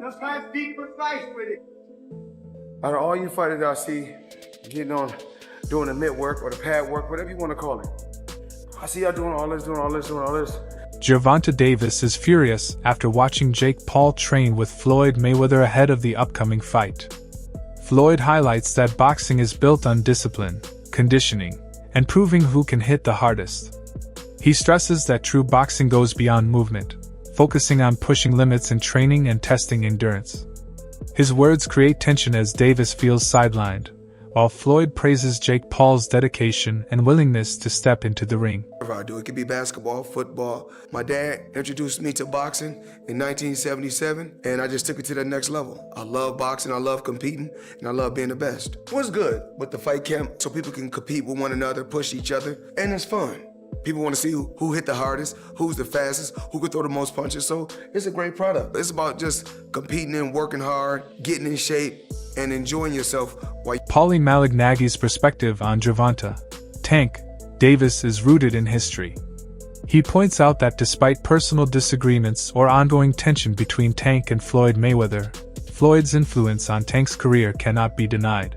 Just like be precise with it. Out of all you fighters I see getting on, doing the mitt work or the pad work, whatever you want to call it, I see y'all doing all this. Gervonta Davis is furious after watching Jake Paul train with Floyd Mayweather ahead of the upcoming fight. Floyd highlights that boxing is built on discipline, conditioning, and proving who can hit the hardest. He stresses that true boxing goes beyond movement, focusing on pushing limits in training and testing endurance. His words create tension as Davis feels sidelined, while Floyd praises Jake Paul's dedication and willingness to step into the ring. Whatever I do, it could be basketball, football. My dad introduced me to boxing in 1977, and I just took it to the next level. I love boxing, I love competing, and I love being the best. What's good with the fight camp so people can compete with one another, push each other, and it's fun. People want to see who hit the hardest, who's the fastest, who could throw the most punches, so it's a great product. It's about just competing and working hard, getting in shape, and enjoying yourself while Paulie Malignagi's perspective on Gervonta, Tank, Davis is rooted in history. He points out that despite personal disagreements or ongoing tension between Tank and Floyd Mayweather, Floyd's influence on Tank's career cannot be denied.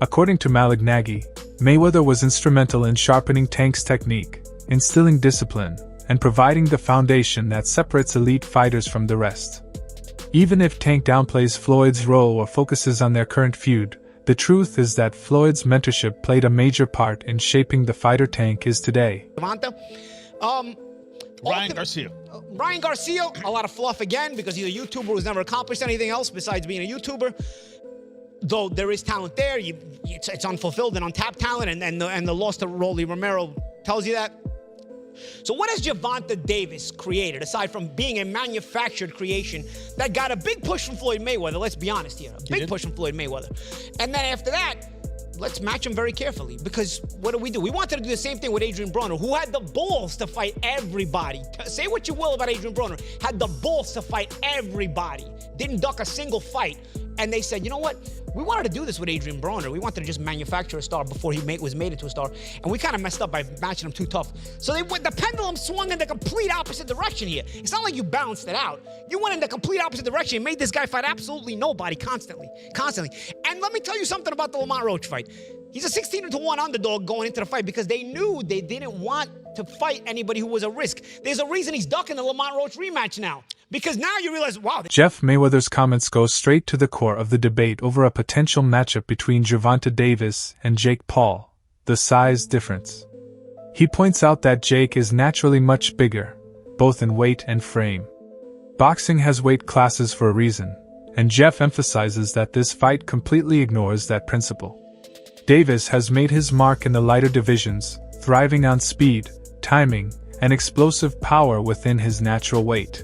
According to Malignaggi, Mayweather was instrumental in sharpening Tank's technique, instilling discipline, and providing the foundation that separates elite fighters from the rest. Even if Tank downplays Floyd's role or focuses on their current feud, the truth is that Floyd's mentorship played a major part in shaping the fighter Tank is today. Ryan Garcia. Ryan Garcia, a lot of fluff again because he's a YouTuber who's never accomplished anything else besides being a YouTuber. Though there is talent there, it's unfulfilled and untapped talent, and the loss to Rolly Romero tells you that. So what has Gervonta Davis created, aside from being a manufactured creation that got a big push from Floyd Mayweather? Let's be honest here. A big push from Floyd Mayweather. And then after that, let's match him very carefully. Because what do? We wanted to do the same thing with Adrian Broner, who had the balls to fight everybody. Say what you will about Adrian Broner. Had the balls to fight everybody. Didn't duck a single fight. And they said, you know what? We wanted to do this with Adrian Broner. We wanted to just manufacture a star before he was made into a star. And we kind of messed up by matching him too tough. So the pendulum swung in the complete opposite direction here. It's not like you balanced it out. You went in the complete opposite direction and made this guy fight absolutely nobody constantly. And let me tell you something about the Lamont Roach fight. He's a 16-1 underdog going into the fight because they knew they didn't want to fight anybody who was a risk. There's a reason he's ducking the Lamont Roach rematch now. Because now you realize, wow. Jeff Mayweather's comments go straight to the core of the debate over a potential matchup between Gervonta Davis and Jake Paul, the size difference. He points out that Jake is naturally much bigger, both in weight and frame. Boxing has weight classes for a reason, and Jeff emphasizes that this fight completely ignores that principle. Davis has made his mark in the lighter divisions, thriving on speed, timing, and explosive power within his natural weight.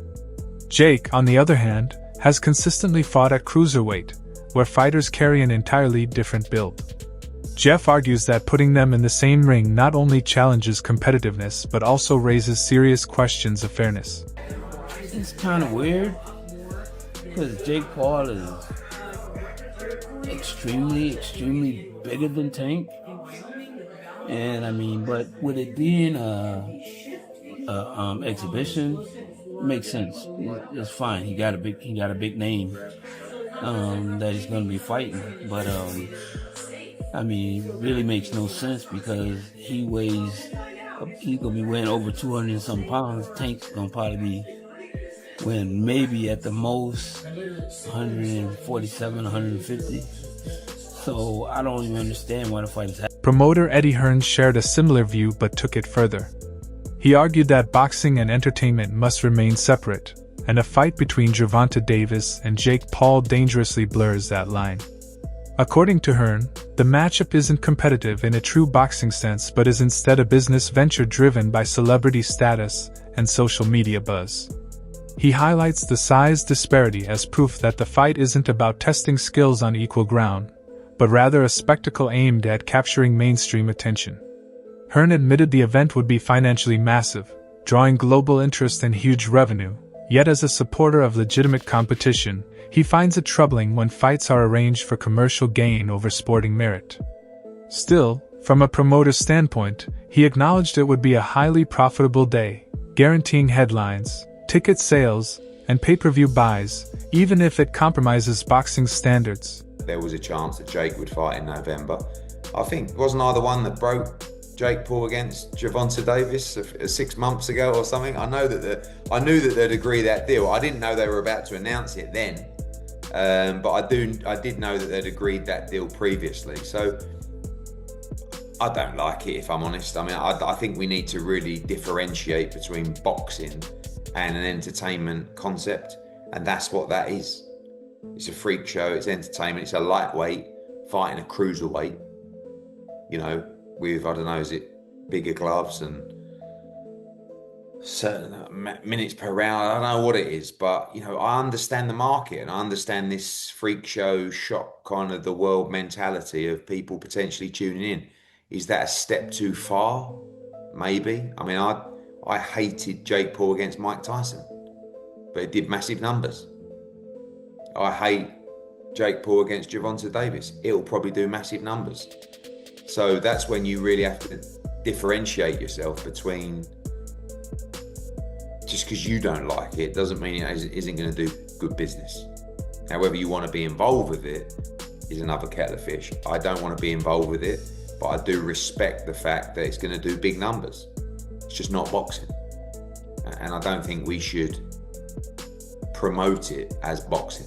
Jake, on the other hand, has consistently fought at cruiserweight, where fighters carry an entirely different build. Jeff argues that putting them in the same ring not only challenges competitiveness but also raises serious questions of fairness. It's kind of weird, because Jake Paul is extremely bigger than Tank. And I mean, but with it being exhibition, it makes sense. It's fine. He got a big name that he's going to be fighting. But I mean, it really makes no sense because he's going to be weighing over 200 and some pounds. Tank's going to probably be weighing maybe at the most 147, 150. So I don't even understand why the fight is happening. Promoter Eddie Hearn shared a similar view but took it further. He argued that boxing and entertainment must remain separate, and a fight between Gervonta Davis and Jake Paul dangerously blurs that line. According to Hearn, the matchup isn't competitive in a true boxing sense but is instead a business venture driven by celebrity status and social media buzz. He highlights the size disparity as proof that the fight isn't about testing skills on equal ground, but rather a spectacle aimed at capturing mainstream attention. Hearn admitted the event would be financially massive, drawing global interest and huge revenue, yet as a supporter of legitimate competition, he finds it troubling when fights are arranged for commercial gain over sporting merit. Still, from a promoter's standpoint, he acknowledged it would be a highly profitable day, guaranteeing headlines, ticket sales, and pay-per-view buys, even if it compromises boxing standards. There was a chance that Jake would fight in November. I think, wasn't I the one that broke Jake Paul against Gervonta Davis 6 months ago or something? I knew that they'd agree that deal. I didn't know they were about to announce it then, but I did know that they'd agreed that deal previously. So I don't like it, if I'm honest. I mean, I think we need to really differentiate between boxing and an entertainment concept, and that's what that is. It's a freak show, it's entertainment, it's a lightweight fighting a cruiserweight, you know, with, I don't know, is it bigger gloves and certain minutes per round? I don't know what it is, but, you know, I understand the market and I understand this freak show, shock kind of the world mentality of people potentially tuning in. Is that a step too far? Maybe. I mean, I hated Jake Paul against Mike Tyson, but it did massive numbers. I hate Jake Paul against Gervonta Davis. It'll probably do massive numbers. So that's when you really have to differentiate yourself between, just because you don't like it doesn't mean it isn't going to do good business. Now, whether you want to be involved with it is another kettle of fish. I don't want to be involved with it, but I do respect the fact that it's going to do big numbers. It's just not boxing. And I don't think we should promote it as boxing.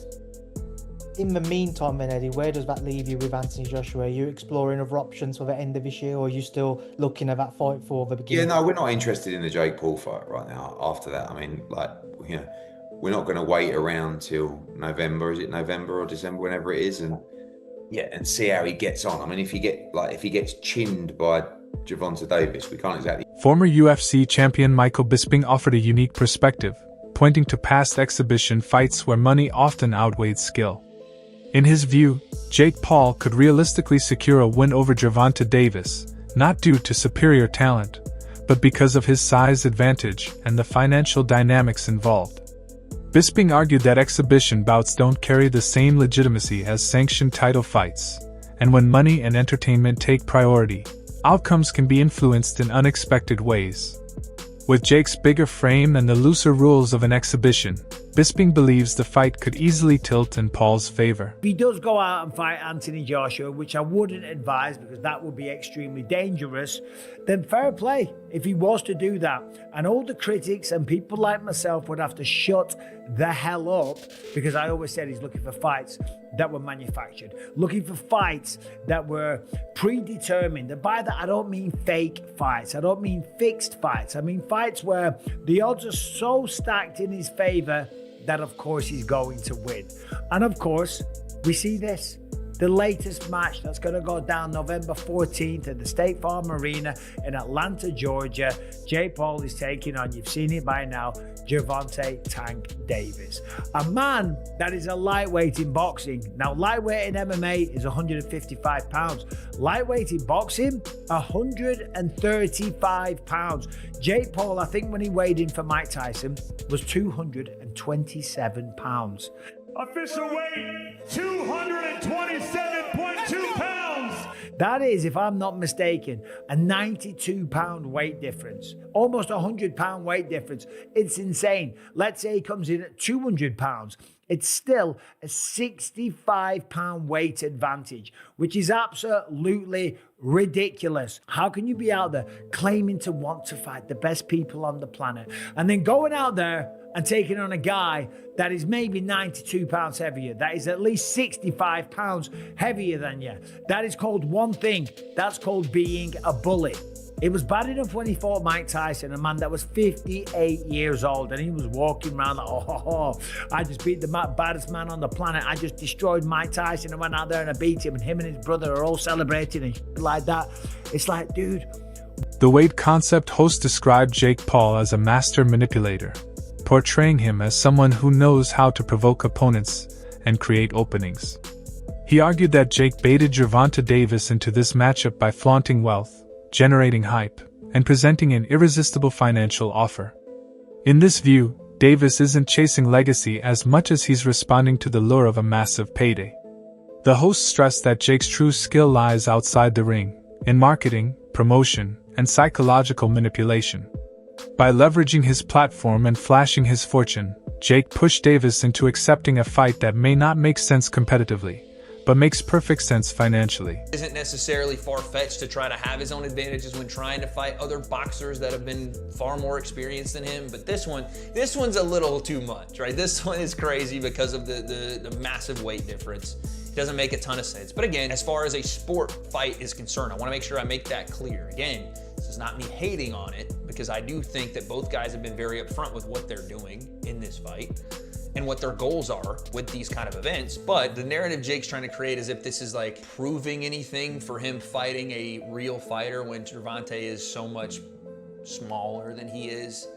In the meantime, then, Eddie, where does that leave you with Anthony Joshua? Are you exploring other options for the end of this year, or are you still looking at that fight for the beginning? Yeah, no, we're not interested in the Jake Paul fight right now after that. I mean, like, you know, we're not going to wait around till November. Is it November or December, whenever it is? And see how he gets on. I mean, if he gets chinned by Gervonta Davis, we can't exactly. Former UFC champion Michael Bisping offered a unique perspective, pointing to past exhibition fights where money often outweighed skill. In his view, Jake Paul could realistically secure a win over Gervonta Davis, not due to superior talent, but because of his size advantage and the financial dynamics involved. Bisping argued that exhibition bouts don't carry the same legitimacy as sanctioned title fights, and when money and entertainment take priority, outcomes can be influenced in unexpected ways. With Jake's bigger frame and the looser rules of an exhibition, Bisping believes the fight could easily tilt in Paul's favor. If he does go out and fight Anthony Joshua, which I wouldn't advise because that would be extremely dangerous, then fair play if he was to do that. And all the critics and people like myself would have to shut the hell up, because I always said he's looking for fights that were manufactured, looking for fights that were predetermined. And by that, I don't mean fake fights. I don't mean fixed fights. I mean fights where the odds are so stacked in his favor that of course he's going to win. And of course, we see this. The latest match that's going to go down November 14th at the State Farm Arena in Atlanta, Georgia. Jake Paul is taking on, you've seen it by now, Gervonta Tank Davis. A man that is a lightweight in boxing. Now, lightweight in MMA is 155 pounds. Lightweight in boxing, 135 pounds. Jake Paul, I think when he weighed in for Mike Tyson, was 227 pounds. Official weight, 227.2 pounds. That is, if I'm not mistaken, a 92-pound weight difference. Almost a 100-pound weight difference. It's insane. Let's say he comes in at 200 pounds. It's still a 65-pound weight advantage, which is absolutely ridiculous. How can you be out there claiming to want to fight the best people on the planet and then going out there and taking on a guy that is maybe 92 pounds heavier, that is at least 65 pounds heavier than you? That is called one thing. That's called being a bully. It was bad enough when he fought Mike Tyson, a man that was 58 years old, and he was walking around like, I just beat the baddest man on the planet. I just destroyed Mike Tyson and went out there and I beat him, and him and his brother are all celebrating and shit like that. It's like, dude. The Weight Concept host described Jake Paul as a master manipulator, portraying him as someone who knows how to provoke opponents and create openings. He argued that Jake baited Gervonta Davis into this matchup by flaunting wealth, generating hype, and presenting an irresistible financial offer. In this view, Davis isn't chasing legacy as much as he's responding to the lure of a massive payday. The host stressed that Jake's true skill lies outside the ring, in marketing, promotion, and psychological manipulation. By leveraging his platform and flashing his fortune, Jake pushed Davis into accepting a fight that may not make sense competitively, but makes perfect sense financially. It isn't necessarily far-fetched to try to have his own advantages when trying to fight other boxers that have been far more experienced than him, but this one's a little too much, right? This one is crazy because of the massive weight difference. It doesn't make a ton of sense. But again, as far as a sport fight is concerned, I want to make sure I make that clear. Again, this is not me hating on it, because I do think that both guys have been very upfront with what they're doing in this fight and what their goals are with these kind of events. But the narrative Jake's trying to create as if this is like proving anything for him fighting a real fighter when Gervonta is so much smaller than he is.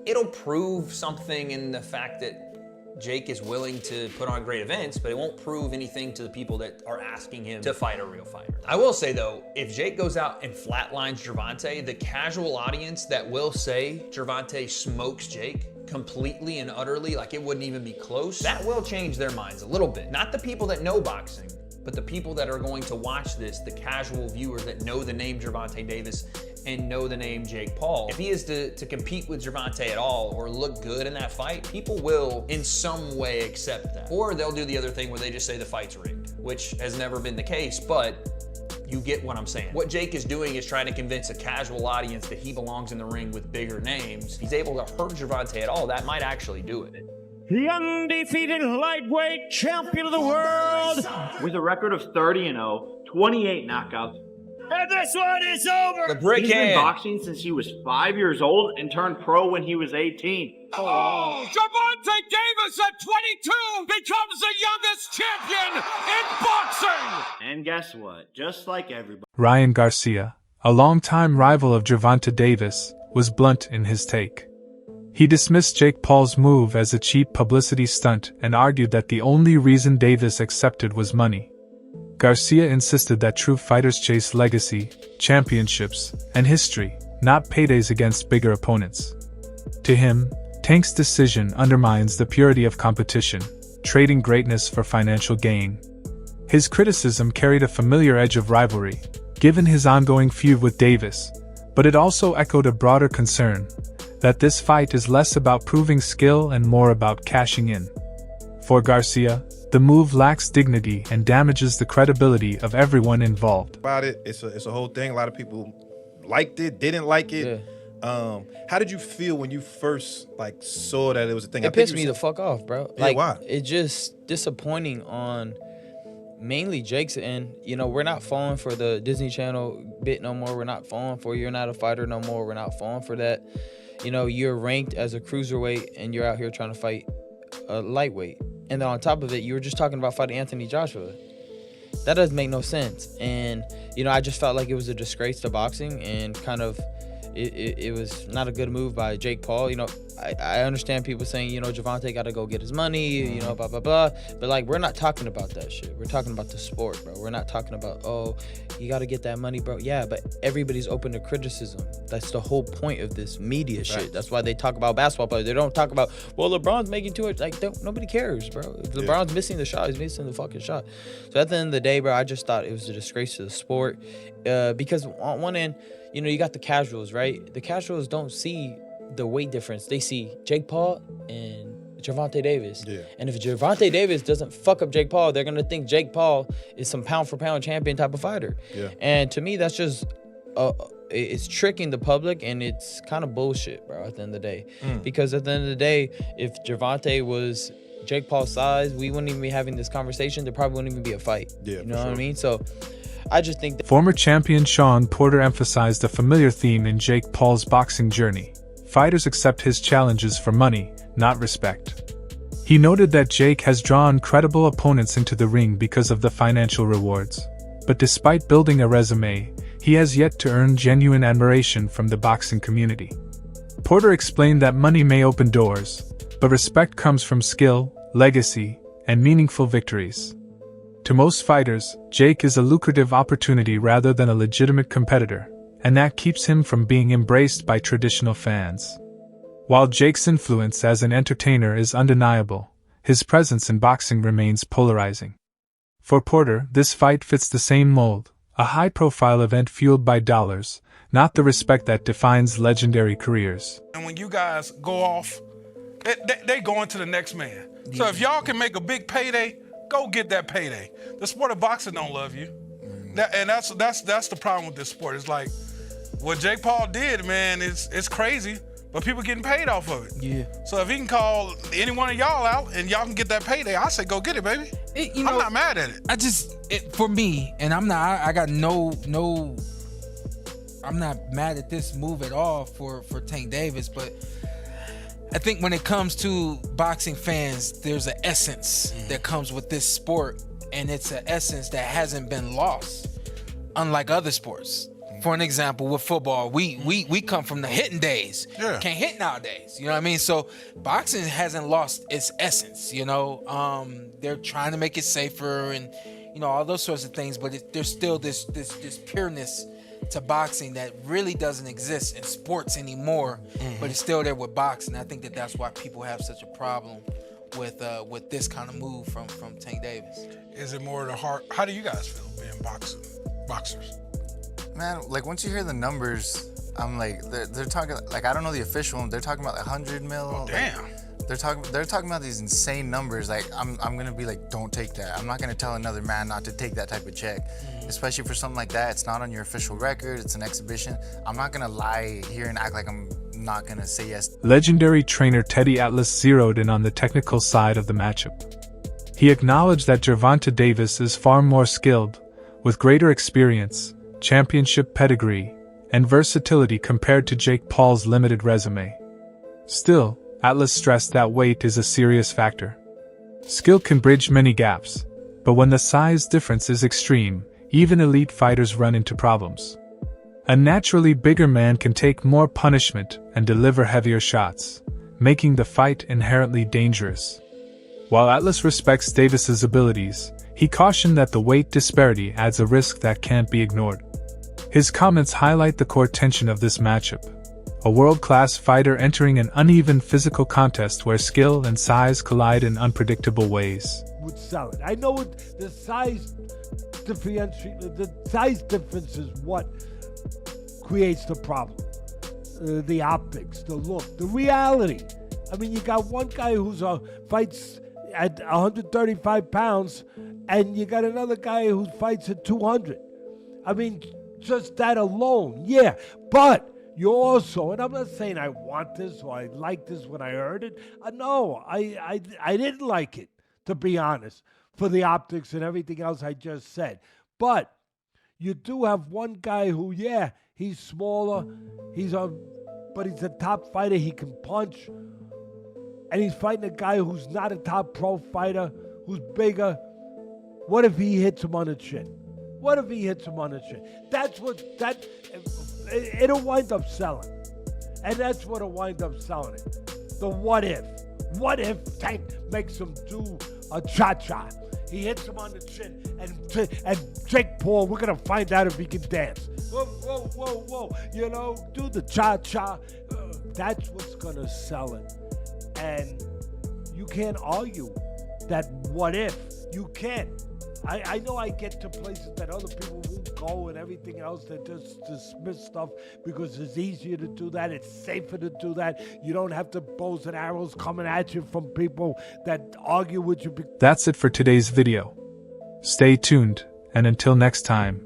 It'll prove something in the fact that Jake is willing to put on great events, but it won't prove anything to the people that are asking him to fight a real fighter. I will say though, if Jake goes out and flatlines Gervonta, the casual audience that will say Gervonta smokes Jake completely and utterly, like it wouldn't even be close, that will change their minds a little bit. Not the people that know boxing, but the people that are going to watch this, the casual viewers that know the name Gervonta Davis and know the name Jake Paul. If he is to compete with Gervonta at all or look good in that fight, people will in some way accept that. Or they'll do the other thing where they just say the fight's rigged, which has never been the case, but you get what I'm saying. What Jake is doing is trying to convince a casual audience that he belongs in the ring with bigger names. If he's able to hurt Gervonta at all, that might actually do it. The undefeated lightweight champion of the world. With a record of 30-0, 28 knockouts. And this one is over. The brick He's been hand. boxing since he was 5 years old and turned pro when he was 18. Oh, Gervonta Davis at 22 becomes the youngest champion in boxing. And guess what? Just like everybody. Ryan Garcia, a longtime rival of Gervonta Davis, was blunt in his take. He dismissed Jake Paul's move as a cheap publicity stunt and argued that the only reason Davis accepted was money. Garcia insisted that true fighters chase legacy, championships, and history, not paydays against bigger opponents. To him, Tank's decision undermines the purity of competition, trading greatness for financial gain. His criticism carried a familiar edge of rivalry, given his ongoing feud with Davis, but it also echoed a broader concern that this fight is less about proving skill and more about cashing in. For Garcia, the move lacks dignity and damages the credibility of everyone involved. About it, it's a whole thing. A lot of people liked it, didn't like it. Yeah. How did you feel when you first saw that it was a thing? It pissed me the fuck off, bro. Yeah, why? It's just disappointing on mainly Jake's end. You know, we're not falling for the Disney Channel bit no more. We're not falling for you're not a fighter no more. We're not falling for that. You know, you're ranked as a cruiserweight and you're out here trying to fight a lightweight. And then on top of it, you were just talking about fighting Anthony Joshua. That doesn't make no sense. And, you know, I just felt like it was a disgrace to boxing and kind of it was not a good move by Jake Paul. You know, I understand people saying, you know, Gervonta got to go get his money, you know, blah, blah, blah. But, we're not talking about that shit. We're talking about the sport, bro. We're not talking about, oh, you got to get that money, bro. Yeah, but everybody's open to criticism. That's the whole point of this media shit. That's why they talk about basketball players. They don't talk about, well, LeBron's making too much. Nobody cares, bro. If LeBron's missing the shot, he's missing the fucking shot. So at the end of the day, bro, I just thought it was a disgrace to the sport. Because on one end, you know, you got the casuals, right? The casuals don't see the weight difference. They see Jake Paul and Gervonta Davis. Yeah. And if Gervonta Davis doesn't fuck up Jake Paul, they're going to think Jake Paul is some pound-for-pound champion type of fighter. Yeah. And to me, that's just it's tricking the public, and it's kind of bullshit, bro, at the end of the day. Because at the end of the day, if Gervonta was Jake Paul's size, we wouldn't even be having this conversation. There probably wouldn't even be a fight. Yeah, you know what I mean? So I just think that former champion Sean Porter emphasized a familiar theme in Jake Paul's boxing journey. Fighters accept his challenges for money, not respect. He noted that Jake has drawn credible opponents into the ring because of the financial rewards. But despite building a resume, he has yet to earn genuine admiration from the boxing community. Porter explained that money may open doors, but respect comes from skill, legacy, and meaningful victories. To most fighters, Jake is a lucrative opportunity rather than a legitimate competitor, and that keeps him from being embraced by traditional fans. While Jake's influence as an entertainer is undeniable, his presence in boxing remains polarizing. For Porter, this fight fits the same mold, a high-profile event fueled by dollars, not the respect that defines legendary careers. And when you guys go off, they go into the next man. So if y'all can make a big payday, go get that payday. The sport of boxing don't love you. And that's the problem with this sport. It's like what Jake Paul did, man, it's crazy, but people getting paid off of it. Yeah. So if he can call any one of y'all out and y'all can get that payday, I say go get it, baby. I'm not mad at it. For me, and I'm not mad at this move at all for Tank Davis, but I think when it comes to boxing fans, there's an essence that comes with this sport, and it's an essence that hasn't been lost, unlike other sports. For an example, with football, we come from the hitting days. Yeah. Can't hit nowadays. You know what I mean? So boxing hasn't lost its essence. You know, they're trying to make it safer and all those sorts of things, but there's still this pureness to boxing that really doesn't exist in sports anymore, but it's still there with boxing. I think that's why people have such a problem with this kind of move from Tank Davis. Is it more the heart? How do you guys feel being boxers? Man, like once you hear the numbers, I'm like they're talking like I don't know the official one. They're talking about like 100 mil. Oh, damn. They're talking about these insane numbers. Like I'm gonna be like, don't take that. I'm not gonna tell another man not to take that type of check, especially for something like that. It's not on your official record. It's an exhibition. I'm not gonna lie here and act like I'm not gonna say yes. Legendary trainer Teddy Atlas zeroed in on the technical side of the matchup. He acknowledged that Gervonta Davis is far more skilled, with greater experience, championship pedigree, and versatility compared to Jake Paul's limited resume. Still, Atlas stressed that weight is a serious factor. Skill can bridge many gaps, but when the size difference is extreme, even elite fighters run into problems. A naturally bigger man can take more punishment and deliver heavier shots, making the fight inherently dangerous. While Atlas respects Davis's abilities, he cautioned that the weight disparity adds a risk that can't be ignored. His comments highlight the core tension of this matchup. A world-class fighter entering an uneven physical contest where skill and size collide in unpredictable ways. Would sell it. I know the size difference is what creates the problem. The optics, the look, the reality. I mean, you got one guy who's fights at 135 pounds, and you got another guy who fights at 200. I mean, just that alone, yeah. But you also, and I'm not saying I want this or I like this when I heard it. No, I didn't like it, to be honest, for the optics and everything else I just said. But you do have one guy who, yeah, he's smaller, but he's a top fighter. He can punch, and he's fighting a guy who's not a top pro fighter, who's bigger. What if he hits him on the chin? What if he hits him on the chin? It'll wind up selling. And that's what'll wind up selling it. The what if. What if Tank makes him do a cha-cha? He hits him on the chin, and Jake Paul, we're going to find out if he can dance. Whoa. You know, do the cha-cha. That's what's going to sell it. And you can't argue that what if. You can't. I know I get to places that other people won't go and everything else. They just dismiss stuff because it's easier to do that. It's safer to do that. You don't have the bows and arrows coming at you from people that argue with you. That's it for today's video. Stay tuned, and until next time.